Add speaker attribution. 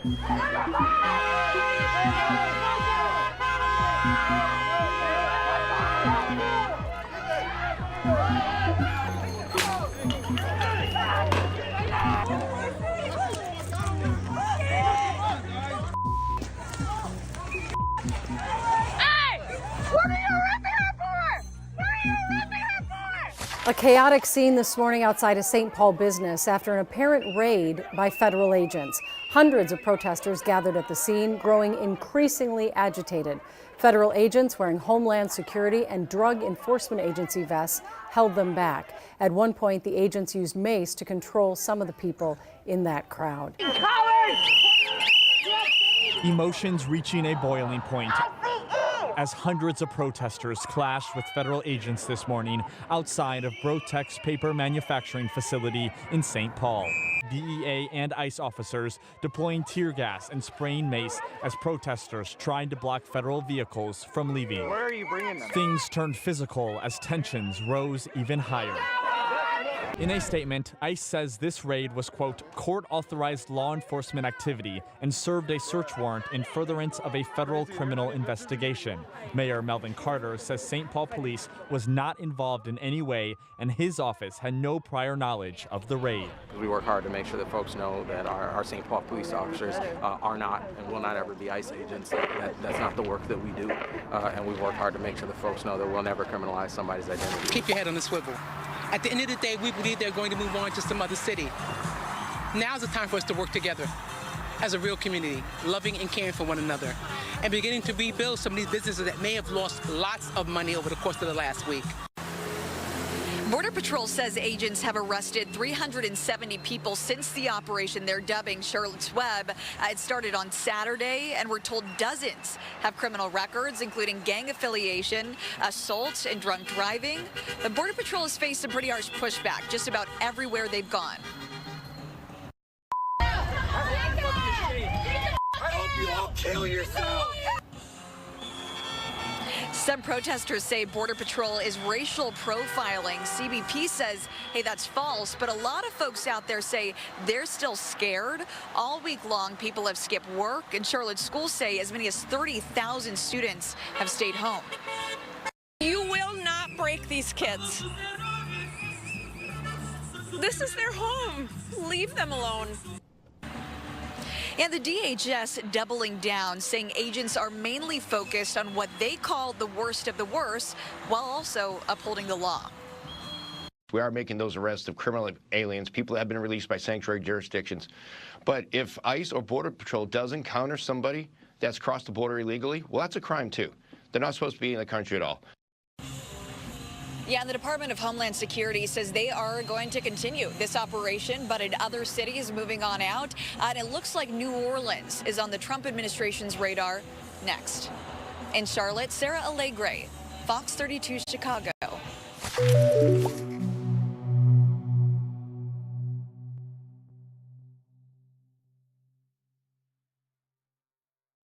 Speaker 1: A chaotic scene this morning outside a St. Paul business after an apparent raid by federal agents. Hundreds of protesters gathered at the scene, growing increasingly agitated. Federal agents wearing Homeland Security and Drug Enforcement Agency vests held them back. At one point, the agents used Mace to control some of the people in that crowd.
Speaker 2: Emotions reaching a boiling point as hundreds of protesters clashed with federal agents this morning outside of Brotex paper manufacturing facility in St. Paul. DEA and ICE officers deploying tear gas and spraying mace as protesters tried to block federal vehicles from leaving.
Speaker 3: Where are you bringing them?
Speaker 2: Things turned physical as tensions rose even higher. In a statement, ICE says this raid was, quote, court-authorized law enforcement activity and served a search warrant in furtherance of a federal criminal investigation. Mayor Melvin Carter says St. Paul police was not involved in any way and his office had no prior knowledge of the raid.
Speaker 4: We work hard to make sure that folks know that our St. Paul police officers are not and will not ever be ICE agents. That's not the work that we do. And we work hard to make sure that folks know that we'll never criminalize somebody's identity.
Speaker 5: Keep your head on the swivel. At the end of the day, we believe they're going to move on to some other city. Now's the time for us to work together as a real community, loving and caring for one another, and beginning to rebuild some of these businesses that may have lost lots of money over the course of the last week.
Speaker 6: Border Patrol says agents have arrested 370 people since the operation they're dubbing Charlotte's Web. It started on Saturday, and we're told dozens have criminal records, including gang affiliation, assault, and drunk driving. The Border Patrol has faced some pretty harsh pushback just about everywhere they've gone.
Speaker 3: I hope you all kill yourself.
Speaker 6: Some protesters say Border Patrol is racial profiling. CBP says, hey, that's false, but a lot of folks out there say they're still scared. All week long, people have skipped work, and Charlotte schools say as many as 30,000 students have stayed home.
Speaker 7: You will not break these kids. This is their home. Leave them alone.
Speaker 6: And the DHS doubling down, saying agents are mainly focused on what they call the worst of the worst, while also upholding the law.
Speaker 8: We are making those arrests of criminal aliens, people that have been released by sanctuary jurisdictions. But if ICE or Border Patrol does encounter somebody that's crossed the border illegally, well, that's a crime too. They're not supposed to be in the country at all.
Speaker 6: Yeah, and the Department of Homeland Security says they are going to continue this operation, but in other cities moving on out. And it looks like New Orleans is on the Trump administration's radar next. In Charlotte, Sarah Allegre, Fox 32 Chicago.